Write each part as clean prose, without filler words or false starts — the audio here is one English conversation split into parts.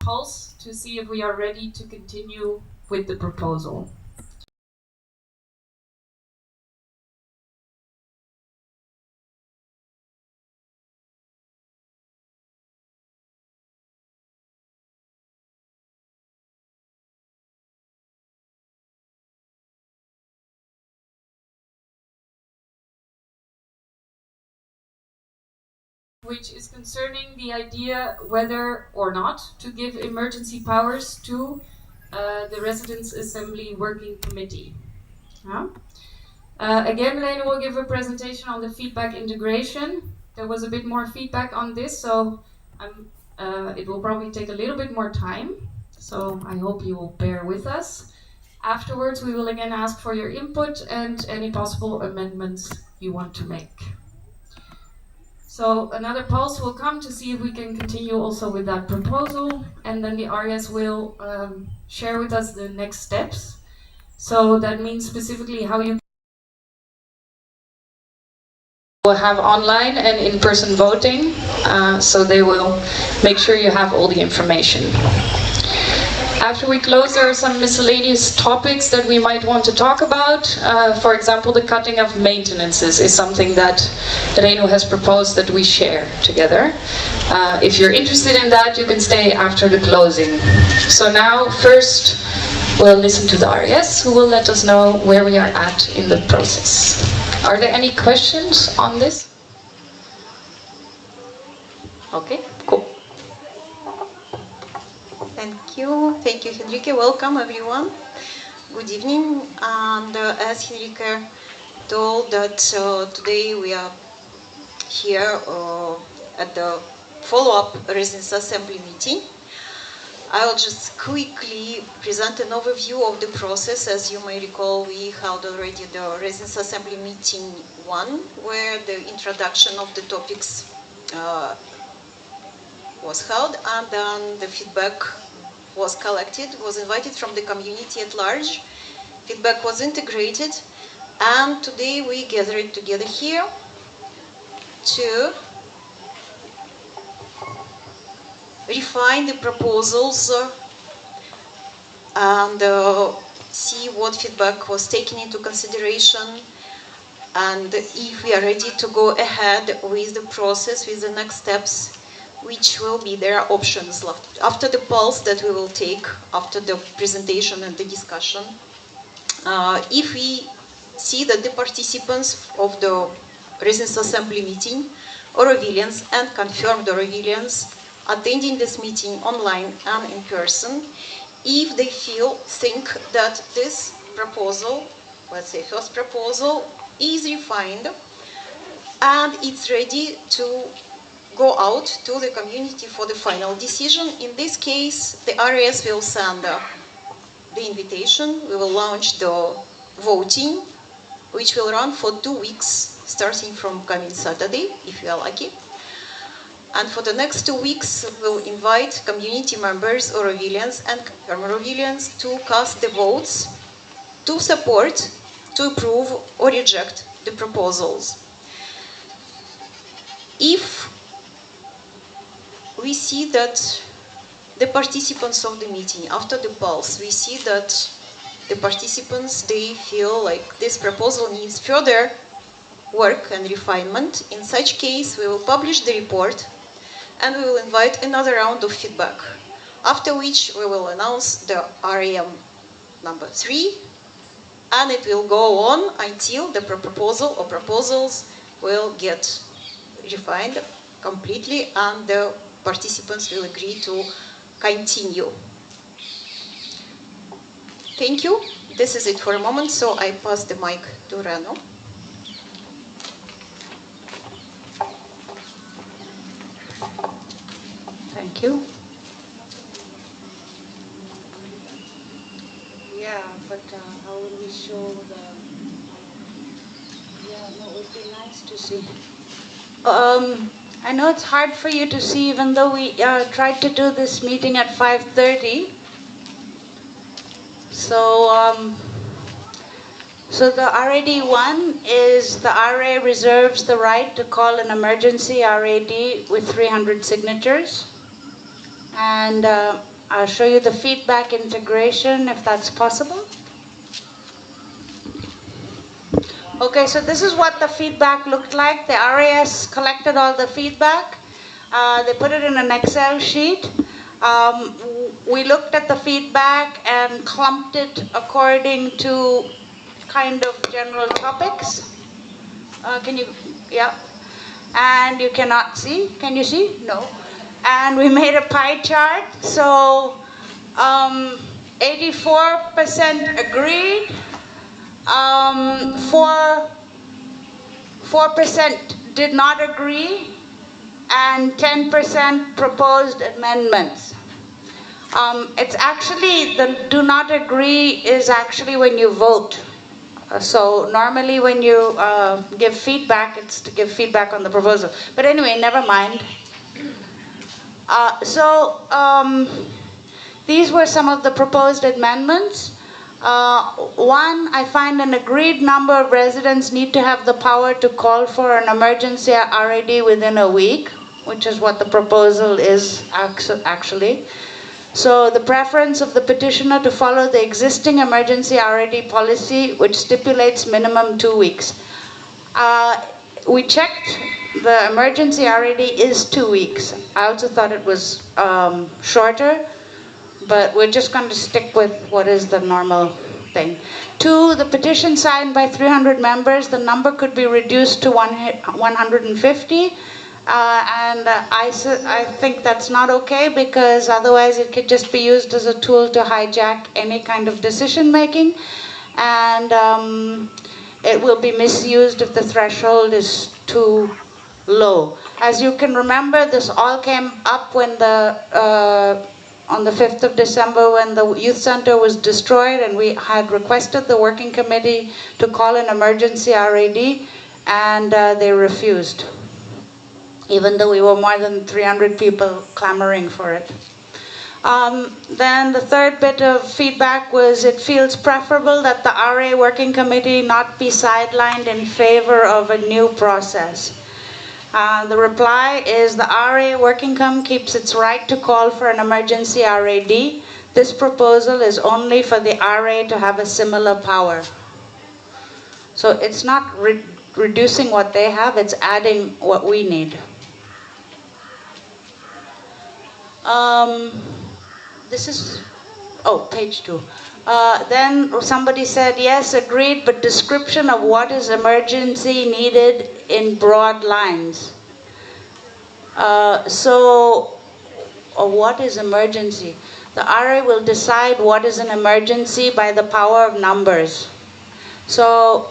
pulse to see if we are ready to continue with the proposal. Which is concerning the idea whether or not to give emergency powers to the Residents' Assembly Working Committee. Again, Lene will give a presentation on the feedback integration. There was a bit more feedback on this, so it will probably take a little bit more time. So I hope you will bear with us. Afterwards, we will again ask for your input and any possible amendments you want to make. So another pulse will come to see if we can continue also with that proposal, and then the RAS will share with us the next steps. So that means specifically how you will have online and in-person voting, so they will make sure you have all the information. After we close, there are some miscellaneous topics that we might want to talk about. For example, the cutting of maintenances is something that Reno has proposed that we share together. If you're interested in that, you can stay after the closing. So now, first, we'll listen to the RAS, who will let us know where we are at in the process. Are there any questions on this? Okay, cool. Thank you, Henrike. Welcome, everyone. Good evening. And as Henrike told that today we are here at the follow-up Residents' Assembly meeting, I will just quickly present an overview of the process. As you may recall, we held already the Residents' Assembly meeting 1, where the introduction of the topics was held, and then the feedback was collected, was invited from the community at large. Feedback was integrated, and today we gathered together here to refine the proposals and see what feedback was taken into consideration, and if we are ready to go ahead with the process, with the next steps, which will be their options left after the pulse that we will take after the presentation and the discussion. If we see that the participants of the Residents' Assembly meeting, Aurovilians and confirmed Aurovilians attending this meeting online and in person, if they think that this proposal, let's say first proposal, is refined and it's ready to go out to the community for the final decision. In this case, the RAS will send the invitation. We will launch the voting, which will run for 2 weeks, starting from coming Saturday, if you are lucky. And for the next 2 weeks, we'll invite community members, Aurovilians and Aurovilians, to cast the votes to support, to approve or reject the proposals. If we see that the participants of the meeting, after the pulse, we see that the participants, they feel like this proposal needs further work and refinement. In such case, we will publish the report and we will invite another round of feedback, after which we will announce the RAM number 3, and it will go on until the proposal or proposals will get refined completely and the participants will agree to continue. Thank you. This is it for a moment, so I pass the mic to Reno. Thank you. Yeah, but how will we show the... Yeah, no, it would be nice to see. I know it's hard for you to see, even though we tried to do this meeting at 5:30. So the RAD 1 is the RA reserves the right to call an emergency RAD with 300 signatures. And I'll show you the feedback integration if that's possible. Okay, so this is what the feedback looked like. The RAS collected all the feedback. They put it in an Excel sheet. We looked at the feedback and clumped it according to kind of general topics. Yeah. And you cannot see. Can you see? No. And we made a pie chart. So 84% agreed. 4% did not agree, and 10% proposed amendments. It's actually, the do not agree is actually when you vote. So normally when you give feedback, it's to give feedback on the proposal. But anyway, never mind. These were some of the proposed amendments. One, I find an agreed number of residents need to have the power to call for an emergency RAD within a week, which is what the proposal is actually. So the preference of the petitioner to follow the existing emergency RAD policy, which stipulates minimum 2 weeks. We checked, the emergency RAD is 2 weeks. I also thought it was shorter, but we're just going to stick with what is the normal thing. 2, the petition signed by 300 members, the number could be reduced to 150. I think that's not okay, because otherwise it could just be used as a tool to hijack any kind of decision making, and it will be misused if the threshold is too low. As you can remember, this all came up when on the 5th of December when the youth center was destroyed, and we had requested the working committee to call an emergency RAD, and they refused, even though we were more than 300 people clamoring for it. Then the third bit of feedback was it feels preferable that the RA working committee not be sidelined in favor of a new process. The reply is the RA working committee keeps its right to call for an emergency RAD. This proposal is only for the RA to have a similar power. So it's not reducing what they have, it's adding what we need. This is, page 2. Then somebody said, yes, agreed, but description of what is emergency needed in broad lines. What is emergency? The RA will decide what is an emergency by the power of numbers. So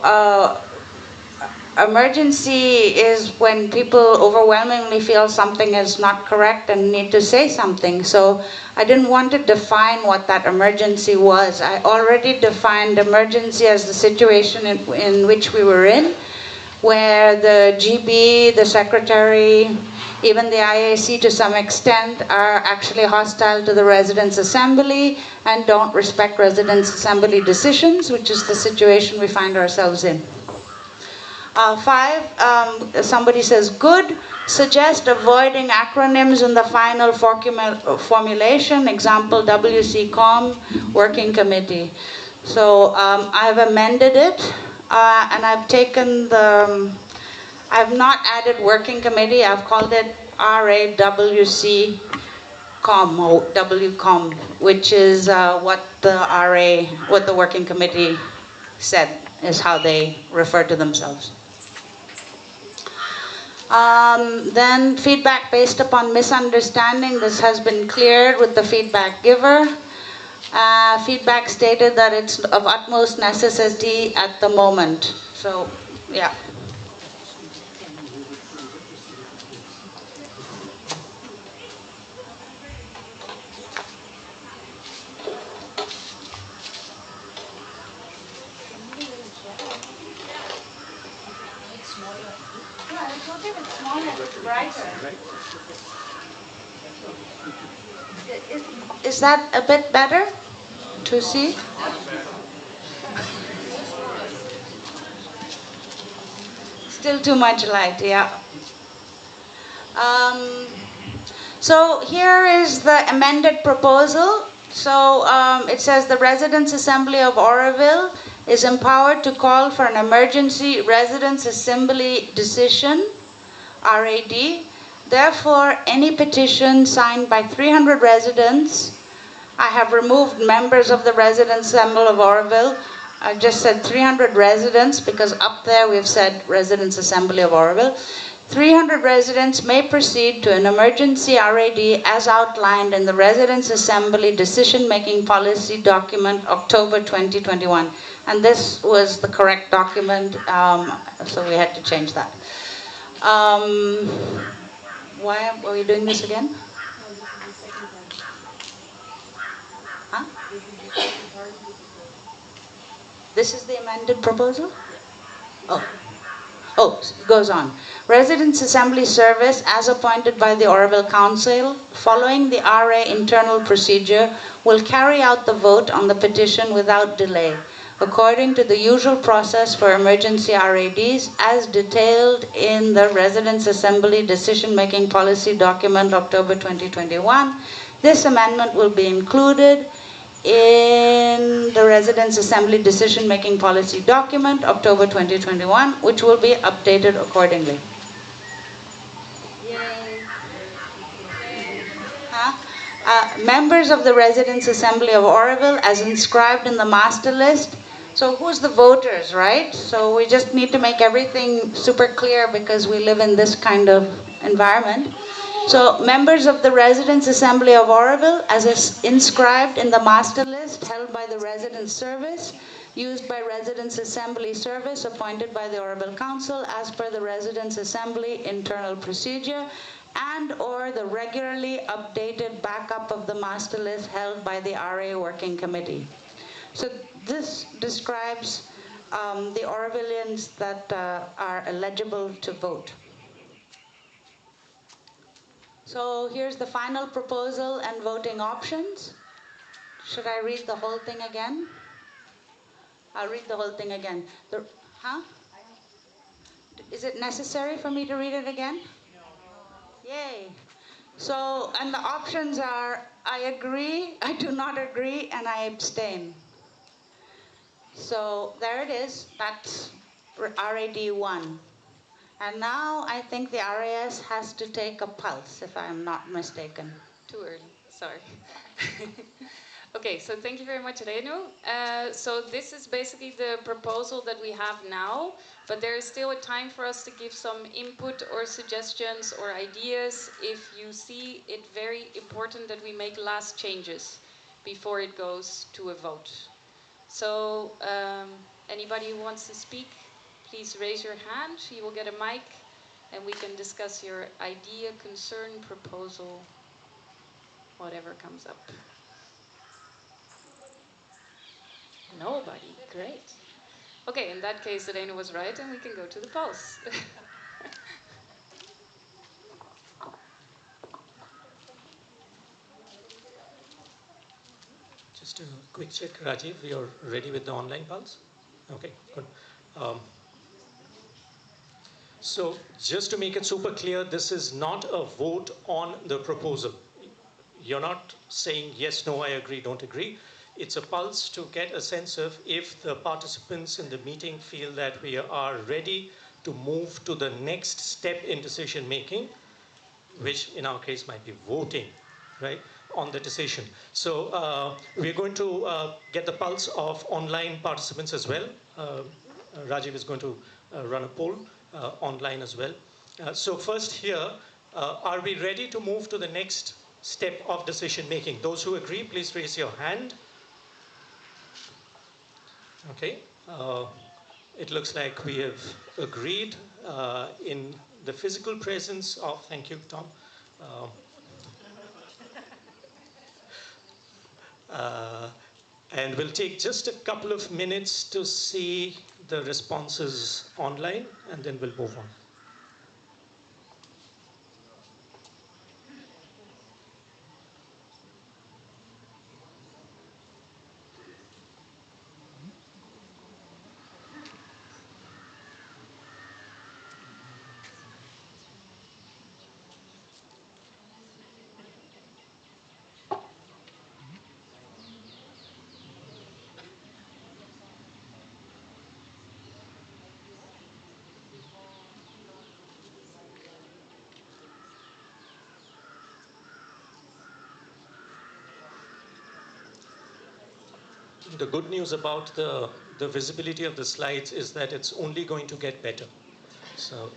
emergency is when people overwhelmingly feel something is not correct and need to say something. So I didn't want to define what that emergency was. I already defined emergency as the situation in which we were in, where the GB, the secretary, even the IAC to some extent are actually hostile to the Residents' Assembly and don't respect Residents' Assembly decisions, which is the situation we find ourselves in. 5, somebody says, good, suggest avoiding acronyms in the final formulation, example WCCOM, Working Committee. So I've amended it, and I've taken I've not added Working Committee, I've called it RAWCCOM, or WCOM, which is what the Working Committee said, is how they refer to themselves. Then feedback based upon misunderstanding. This has been cleared with the feedback giver. Feedback stated that it's of utmost necessity at the moment. So, yeah. Is that a bit better to see? Still too much light, yeah. So here is the amended proposal. So it says the Residents' Assembly of Oroville is empowered to call for an emergency Residents' Assembly decision, RAD. Therefore, any petition signed by 300 residents, I have removed members of the Residents' Assembly of Oroville. I just said 300 residents because up there we've said Residents' Assembly of Oroville. 300 residents may proceed to an emergency RAD as outlined in the Residents' Assembly Decision-Making Policy Document, October 2021. And this was the correct document, so we had to change that. Why are we doing this again? Huh? This is the amended proposal? Oh. Oh, it goes on. Residents' Assembly Service, as appointed by the Oroville Council, following the RA internal procedure, will carry out the vote on the petition without delay, according to the usual process for emergency RADs, as detailed in the Residents' Assembly Decision-Making Policy Document, October 2021. This amendment will be included in the Residents' Assembly Decision-Making Policy Document, October 2021, which will be updated accordingly. Yay. Members of the Residents' Assembly of Oroville, as inscribed in the master list. So who's the voters, right? So we just need to make everything super clear because we live in this kind of environment. So members of the Residents' Assembly of Oroville, as is inscribed in the master list held by the Residents' Service, used by Residents' Assembly Service appointed by the Oroville Council as per the Residents' Assembly internal procedure, and or the regularly updated backup of the master list held by the RA Working Committee. So this describes the Orovillians that are eligible to vote. So here's the final proposal and voting options. Should I read the whole thing again? I'll read the whole thing again. Huh? Is it necessary for me to read it again? No. Yay. So, and the options are, I agree, I do not agree, and I abstain. So there it is. That's RAD 1. And now I think the RAS has to take a pulse, if I'm not mistaken. Too early, sorry. Okay, so thank you very much, Renu. So this is basically the proposal that we have now, but there is still a time for us to give some input or suggestions or ideas if you see it very important that we make last changes before it goes to a vote. So anybody who wants to speak, please raise your hand. You will get a mic and we can discuss your idea, concern, proposal, whatever comes up. Nobody, great. Okay, in that case, Elena was right and we can go to the pulse. Just a quick check, Rajiv, you're ready with the online pulse? Okay, good. So just to make it super clear, this is not a vote on the proposal. You're not saying yes, no, I agree, don't agree. It's a pulse to get a sense of if the participants in the meeting feel that we are ready to move to the next step in decision making, which in our case might be voting, right, on the decision. So we're going to get the pulse of online participants as well. Rajiv is going to run a poll online as well. So first here, are we ready to move to the next step of decision making? Those who agree, please raise your hand. Okay. It looks like we have agreed in the physical presence of, thank you, Tom. And we'll take just a couple of minutes to see the responses online, and then we'll move on. The good news about the visibility of the slides is that it's only going to get better. So.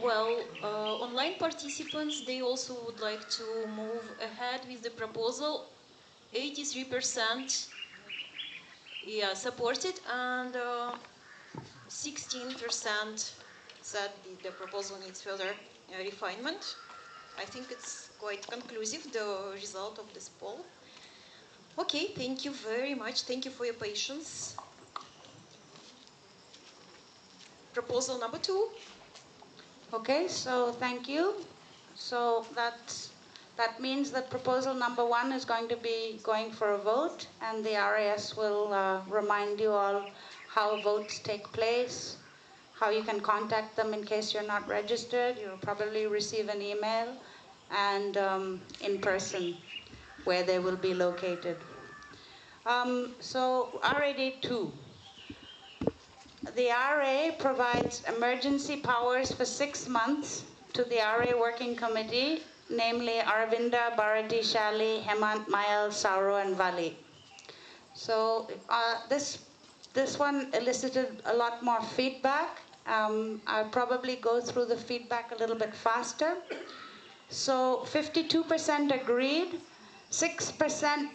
Well, online participants, they also would like to move ahead with the proposal. 83% supported, and 16% said the proposal needs further refinement. I think it's quite conclusive, the result of this poll. Okay, thank you very much. Thank you for your patience. Proposal number 2. Okay, so thank you. So that means that proposal number 1 is going to be going for a vote, and the RAS will remind you all how votes take place, how you can contact them in case you're not registered. You'll probably receive an email, and in person where they will be located. So RAD 2. The RA provides emergency powers for 6 months to the RA Working Committee, namely Aravinda, Bharati, Shali, Hemant, Mayal, Sauro, and Vali. So this one elicited a lot more feedback. I'll probably go through the feedback a little bit faster. So 52% agreed, 6%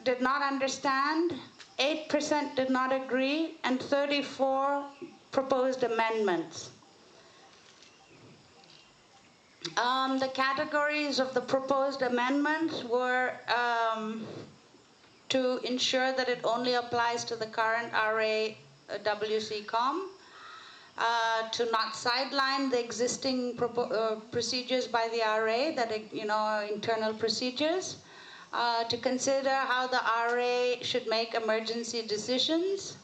did not understand, 8% did not agree, and 34 proposed amendments. The categories of the proposed amendments were to ensure that it only applies to the current RA WCCOM, to not sideline the existing procedures by the RA, that are internal procedures, to consider how the RA should make emergency decisions,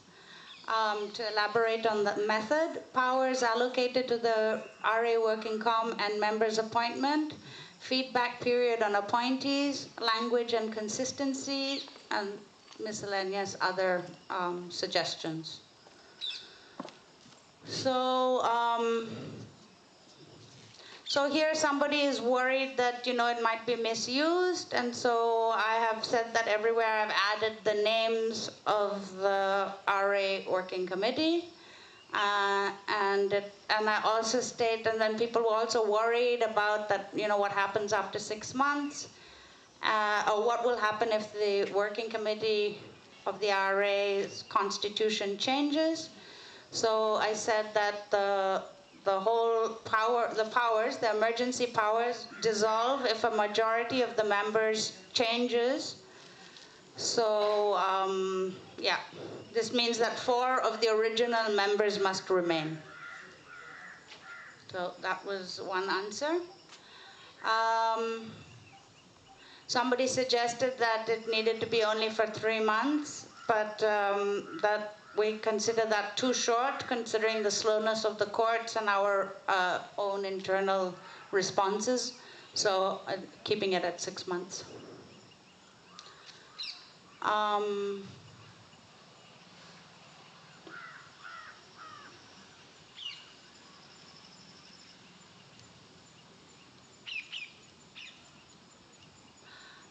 to elaborate on the method, powers allocated to the RA Working Com and members' appointment, feedback period on appointees, language and consistency, and miscellaneous other suggestions. So here somebody is worried that it might be misused, and so I have said that everywhere I've added the names of the RA Working Committee, and I also state, and then people were also worried about that, what happens after 6 months, or what will happen if the Working Committee of the RA's constitution changes. So I said that the whole the emergency powers dissolve if a majority of the members changes. So, this means that 4 of the original members must remain. So that was one answer. Somebody suggested that it needed to be only for 3 months, but that we consider that too short, considering the slowness of the courts and our own internal responses. So keeping it at 6 months.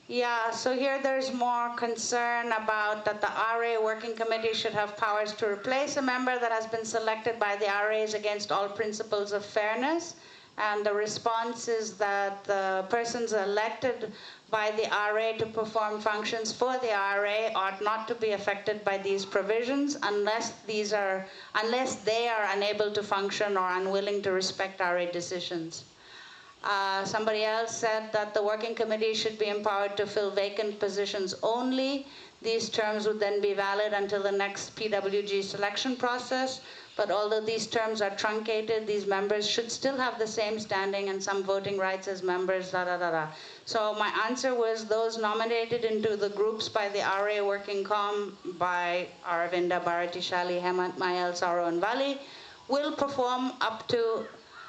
Yeah, so here there's more concern about that the RA Working Committee should have powers to replace a member that has been selected by the RAs against all principles of fairness, And the response is that the persons elected by the RA to perform functions for the RA ought not to be affected by these provisions unless they are unable to function or unwilling to respect RA decisions. Somebody else said that the working committee should be empowered to fill vacant positions only. These terms would then be valid until the next PWG selection process. But although these terms are truncated, these members should still have the same standing and some voting rights as members, So my answer was those nominated into the groups by the RA Working Com, by Aravinda, Bharati, Shali, Hemant, Mayal, Sauro, and Vali, will perform up to,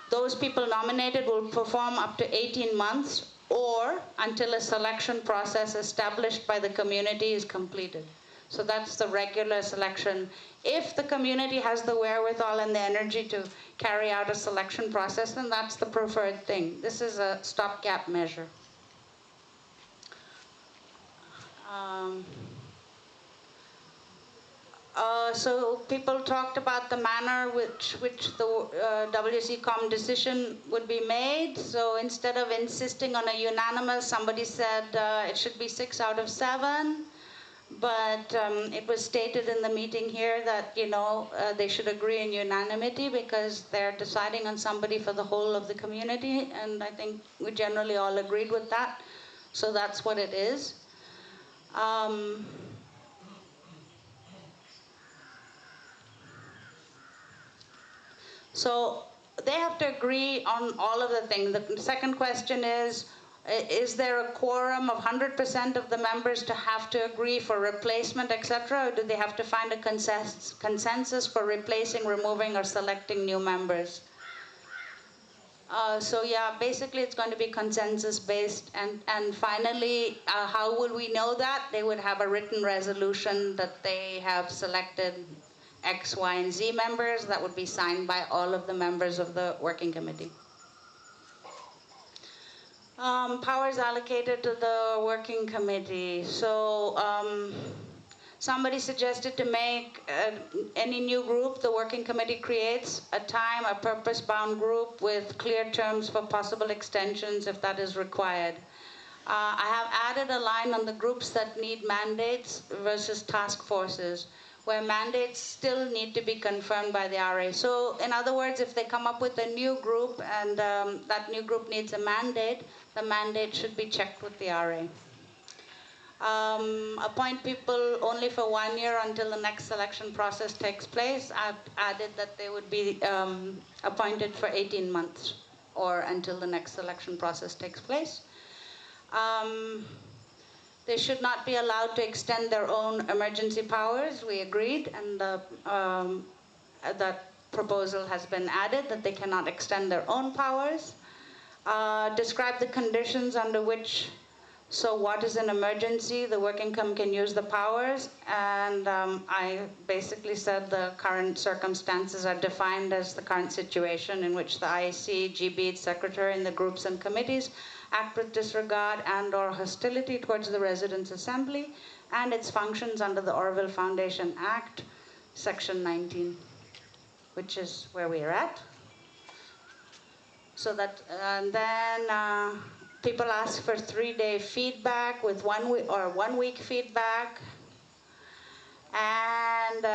those people nominated will perform up to 18 months or until a selection process established by the community is completed. So that's the regular selection. If the community has the wherewithal and the energy to carry out a selection process, then that's the preferred thing. This is a stopgap measure. So people talked about the manner which the WCCOM decision would be made. So instead of insisting on a unanimous, somebody said it should be 6 out of 7. But it was stated in the meeting here that, they should agree in unanimity because they're deciding on somebody for the whole of the community. And I think we generally all agreed with that. So that's what it is. So they have to agree on all of the things. The second question is there a quorum of 100% of the members to have to agree for replacement, etc., or do they have to find a consensus for replacing, removing, or selecting new members? So yeah, basically it's going to be consensus-based. And finally, how will we know that? They would have a written resolution that they have selected X, Y, and Z members that would be signed by all of the members of the working committee. Powers allocated to the working committee. So somebody suggested to make any new group the working committee creates a purpose-bound group with clear terms for possible extensions if that is required. I have added a line on the groups that need mandates versus task forces, where mandates still need to be confirmed by the RA. So in other words, if they come up with a new group and that new group needs a mandate, the mandate should be checked with the RA. Appoint people only for 1 year until the next selection process takes place. I've added that they would be appointed for 18 months or until the next selection process takes place. They should not be allowed to extend their own emergency powers. We agreed, and that proposal has been added, that they cannot extend their own powers. Describe the conditions under which, so what is an emergency? The working committee can use the powers, and I basically said the current circumstances are defined as the current situation in which the IEC, GB, its secretary, and the groups and committees act with disregard and or hostility towards the Residents' Assembly and its functions under the Orville Foundation Act, Section 19, which is where we are at. So that, and then people ask for 3-day feedback with 1 week or 1 week feedback. And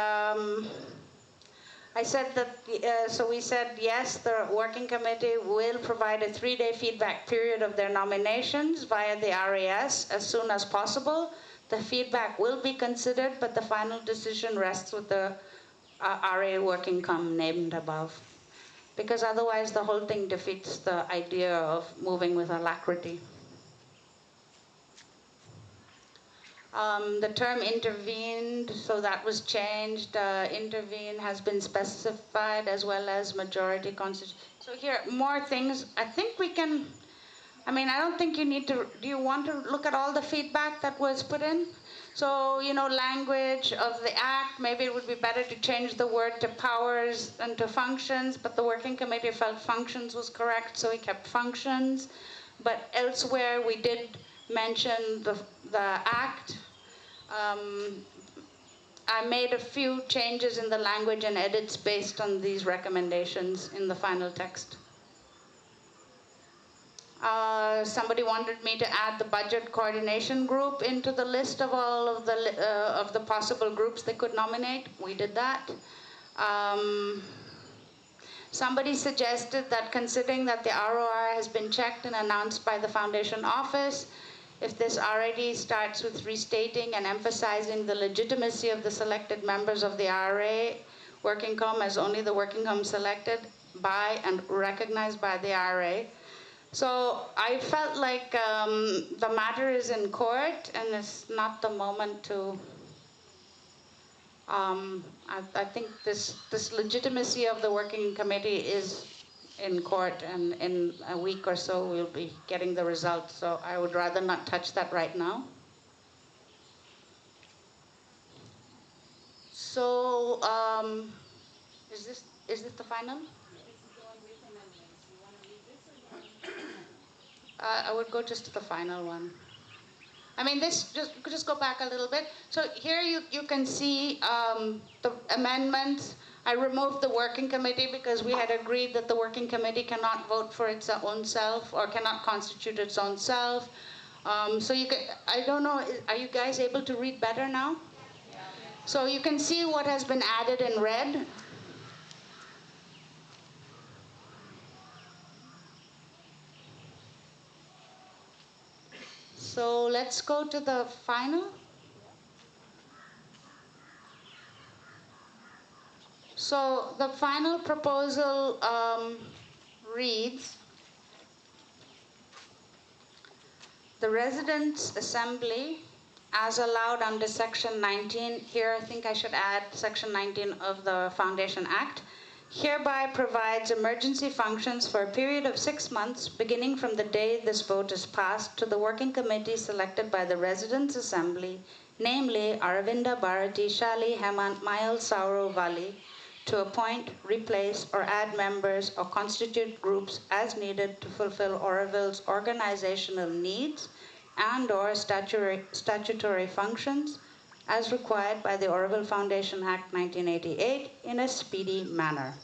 I said that, so we said, yes, the working committee will provide a 3-day feedback period of their nominations via the RAS as soon as possible. The feedback will be considered, but the final decision rests with the RA working com named above. Because otherwise the whole thing defeats the idea of moving with alacrity. The term intervened, so that was changed. Intervene has been specified as well as majority constitution. So here, more things. I think we can, I don't think you need to, do you want to look at all the feedback that was put in? So, language of the act, maybe it would be better to change the word to powers and to functions, but the working committee felt functions was correct, so we kept functions. But elsewhere, we did mention the act. I made a few changes in the language and edits based on these recommendations in the final text. Somebody wanted me to add the budget coordination group into the list of all of the possible groups they could nominate. We did that. Somebody suggested that considering that the ROR has been checked and announced by the foundation office, if this RAD starts with restating and emphasizing the legitimacy of the selected members of the RA working com as only the working com selected by and recognized by the RA. So I felt like the matter is in court and it's not the moment to. I think this legitimacy of the working committee is in court, and in a week or so we'll be getting the results. So I would rather not touch that right now. So is this the final? I would go just to the final one. I mean, this just go back a little bit. So here you can see the amendments. I removed the working committee because we had agreed that the working committee cannot vote for its own self or cannot constitute its own self. So you can, I don't know, are you guys able to read better now? So you can see what has been added in red. So let's go to the final. So the final proposal reads, the Residents' Assembly, as allowed under Section 19, here I think I should add Section 19 of the Foundation Act, hereby provides emergency functions for a period of 6 months, beginning from the day this vote is passed, to the working committee selected by the Residents' Assembly, namely Aravinda Bharati Shali Hemant Mayal Sauro Vali, to appoint, replace, or add members or constitute groups as needed to fulfill Oroville's organizational needs and/or statutory functions as required by the Oroville Foundation Act 1988 in a speedy manner.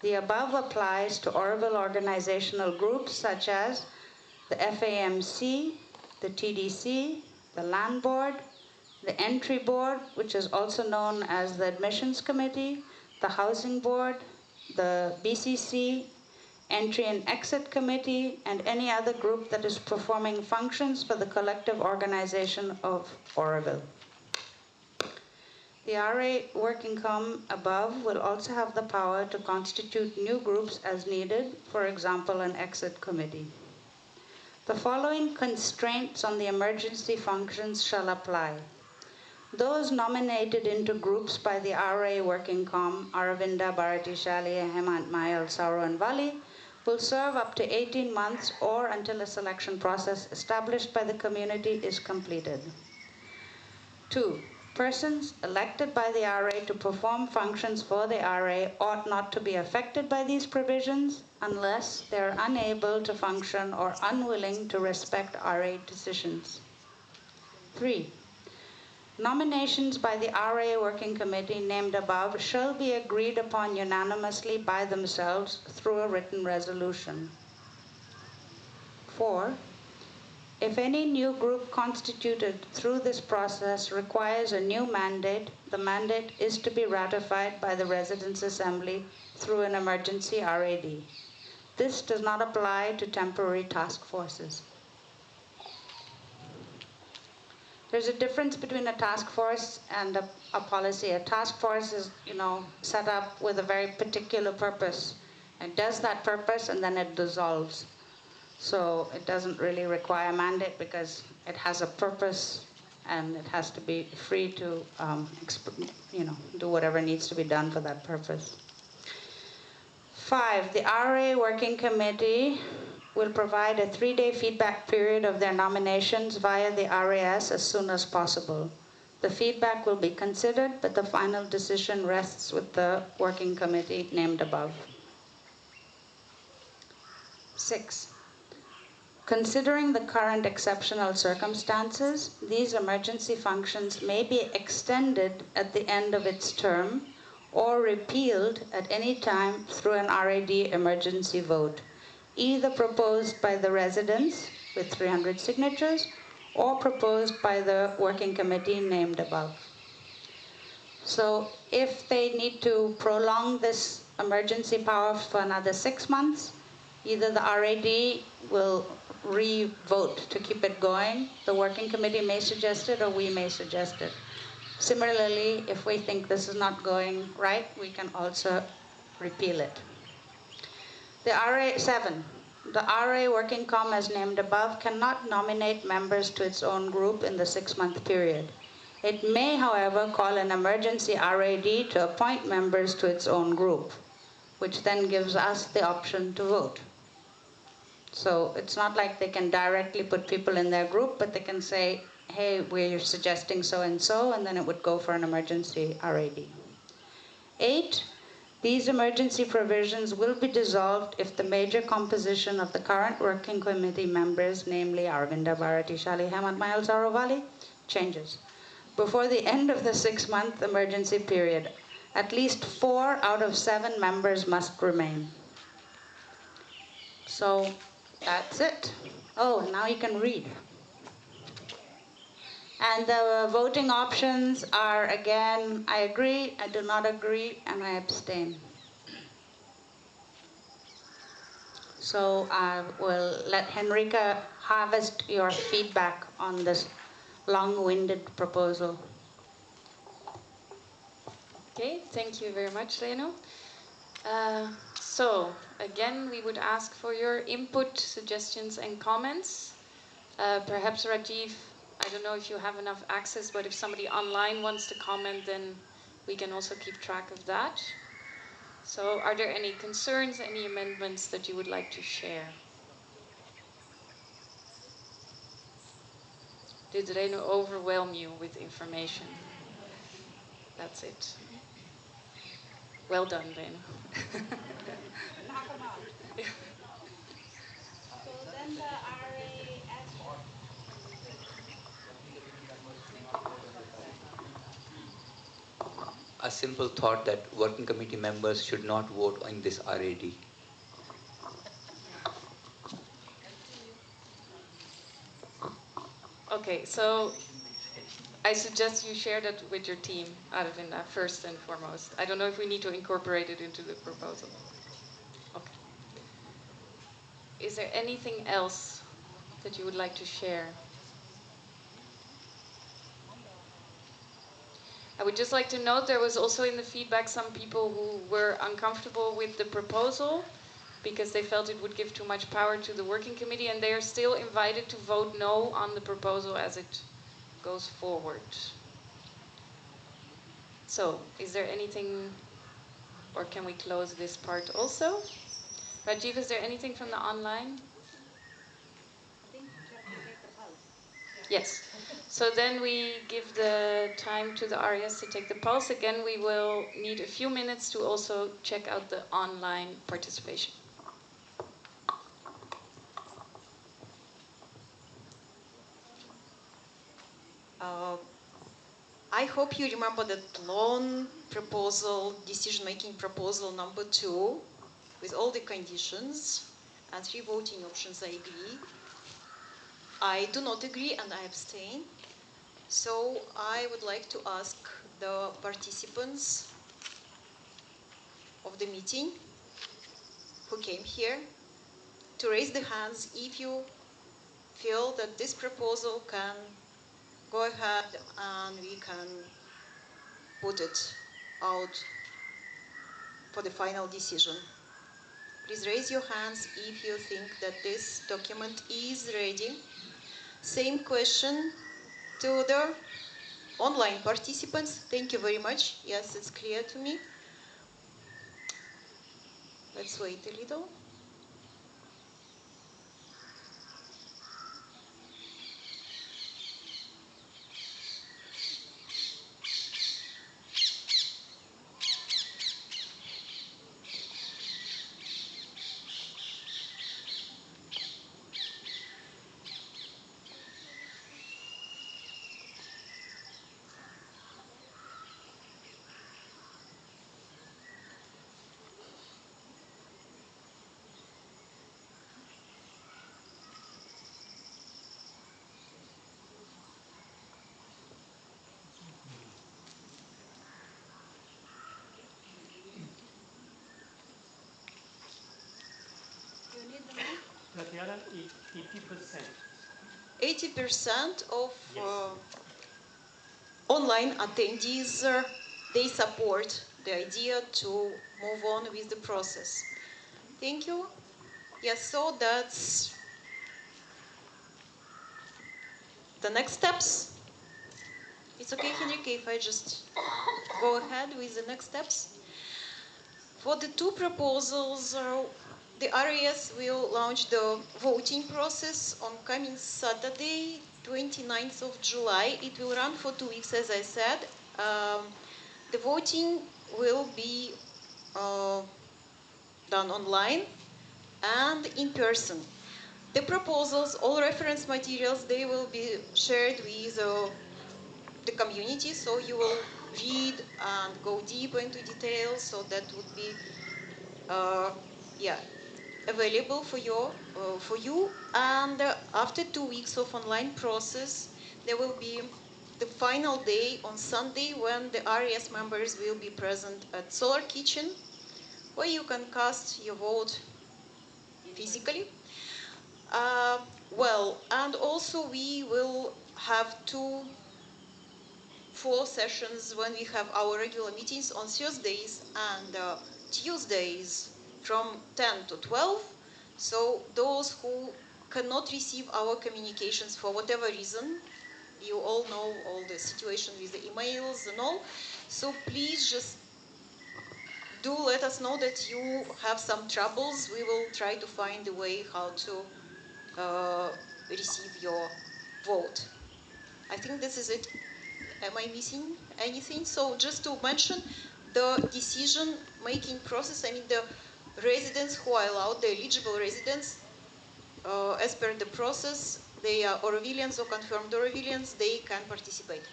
The above applies to Oroville organizational groups such as the FAMC, the TDC, the Land Board, the Entry Board, which is also known as the Admissions Committee, the Housing Board, the BCC, Entry and Exit Committee, and any other group that is performing functions for the collective organization of Oroville. The RA working com above will also have the power to constitute new groups as needed, for example, an exit committee. The following constraints on the emergency functions shall apply. Those nominated into groups by the RA working com, Aravinda Bharati Shali Hemant Mayal Sauro and Vali, will serve up to 18 months or until a selection process established by the community is completed. 2. Persons elected by the RA to perform functions for the RA ought not to be affected by these provisions unless they are unable to function or unwilling to respect RA decisions. 3. Nominations by the RA Working Committee named above shall be agreed upon unanimously by themselves through a written resolution. 4. If any new group constituted through this process requires a new mandate, the mandate is to be ratified by the Residents' Assembly through an emergency RAD. This does not apply to temporary task forces. There's a difference between a task force and a policy. A task force is, set up with a very particular purpose. It does that purpose and then it dissolves. So it doesn't really require a mandate because it has a purpose and it has to be free to, do whatever needs to be done for that purpose. 5, the RA Working Committee will provide a 3-day feedback period of their nominations via the RAS as soon as possible. The feedback will be considered, but the final decision rests with the working committee named above. 6. Considering the current exceptional circumstances, these emergency functions may be extended at the end of its term or repealed at any time through an RAD emergency vote. either proposed by the residents with 300 signatures or proposed by the working committee named above. So if they need to prolong this emergency power for another 6 months, either the RAD will re-vote to keep it going, the working committee may suggest it, or we may suggest it. Similarly, if we think this is not going right, we can also repeal it. The RA 7. The RA Working Com as named above cannot nominate members to its own group in the 6-month period. It may, however, call an emergency RAD to appoint members to its own group, which then gives us the option to vote. So it's not like they can directly put people in their group, but they can say, hey, we're suggesting so-and-so, and then it would go for an emergency RAD. 8, these emergency provisions will be dissolved if the major composition of the current working committee members, namely Arvinda Bharatishali, Hemant Mayal Sarovali, changes. Before the end of the 6-month emergency period, at least 4 out of 7 members must remain. So that's it. Oh, now you can read. And the voting options are, again, I agree, I do not agree, and I abstain. So I will let Henrika harvest your feedback on this long-winded proposal. Okay, thank you very much, Reno. So, again, we would ask for your input, suggestions, and comments. Perhaps Rajiv, I don't know if you have enough access, but if somebody online wants to comment, then we can also keep track of that. So, are there any concerns, any amendments that you would like to share? Did Reno overwhelm you with information? That's it. Well done, Reno. Knock them out. So then the RAS. A simple thought that working committee members should not vote in this RAD. Okay, so I suggest you share that with your team, Aravinda, first and foremost. I don't know if we need to incorporate it into the proposal. Okay. Is there anything else that you would like to share? I would just like to note there was also in the feedback some people who were uncomfortable with the proposal because they felt it would give too much power to the working committee, and they are still invited to vote no on the proposal as it goes forward. So, is there anything, or can we close this part also? Rajiv, is there anything from the online? Yes. So then we give the time to the RES to take the pulse. Again, we will need a few minutes to also check out the online participation. I hope you remember that long proposal, decision-making proposal number 2, with all the conditions and 3 voting options. I agree. I do not agree and I abstain. So I would like to ask the participants of the meeting who came here to raise the hands if you feel that this proposal can go ahead and we can put it out for the final decision. Please raise your hands if you think that this document is ready. Same question to the online participants. Thank you very much. Yes, it's clear to me. Let's wait a little. 80%. 80% of Yes. online attendees, they support the idea to move on with the process. Thank you. Yes, so that's the next steps. It's okay, Henrique, if I just go ahead with the next steps. For the two proposals, the RAS will launch the voting process on coming Saturday, 29th of July. It will run for 2 weeks, as I said. The voting will be done online and in person. The proposals, all reference materials, they will be shared with the community, so you will read and go deeper into details, so that would be yeah, available for you. And after 2 weeks of online process, there will be the final day on Sunday when the RAS members will be present at Solar Kitchen, where you can cast your vote physically. Well, and also we will have 2 full sessions when we have our regular meetings on Thursdays and Tuesdays from 10 to 12. So those who cannot receive our communications for whatever reason, you all know all the situation with the emails and all. So please just do let us know that you have some troubles. We will try to find a way how to receive your vote. I think this is it. Am I missing anything? So just to mention, the decision-making process, I mean the residents who are allowed, the eligible residents, as per the process, they are Orwellians or confirmed Orwellians, they can participate.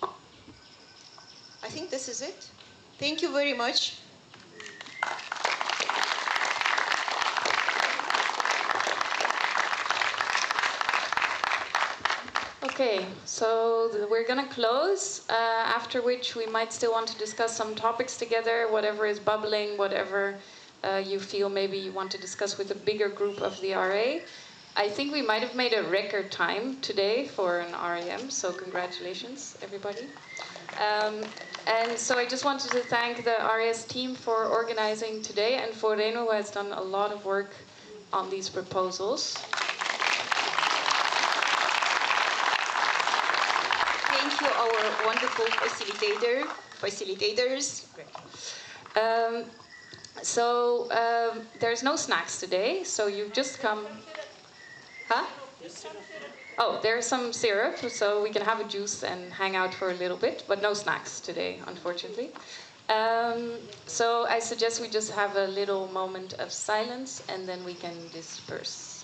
I think this is it. Thank you very much. Okay, so we're gonna close, after which we might still want to discuss some topics together, whatever is bubbling, whatever you feel maybe you want to discuss with a bigger group of the RA. I think we might have made a record time today for an RAM, so congratulations, everybody. And so I just wanted to thank the RAS team for organizing today, and for Reno, who has done a lot of work on these proposals. Thank you, our wonderful facilitators. There's no snacks today, so you've just come. Huh? Oh, there's some syrup, so we can have a juice and hang out for a little bit, but no snacks today, unfortunately. So I suggest we just have a little moment of silence and then we can disperse.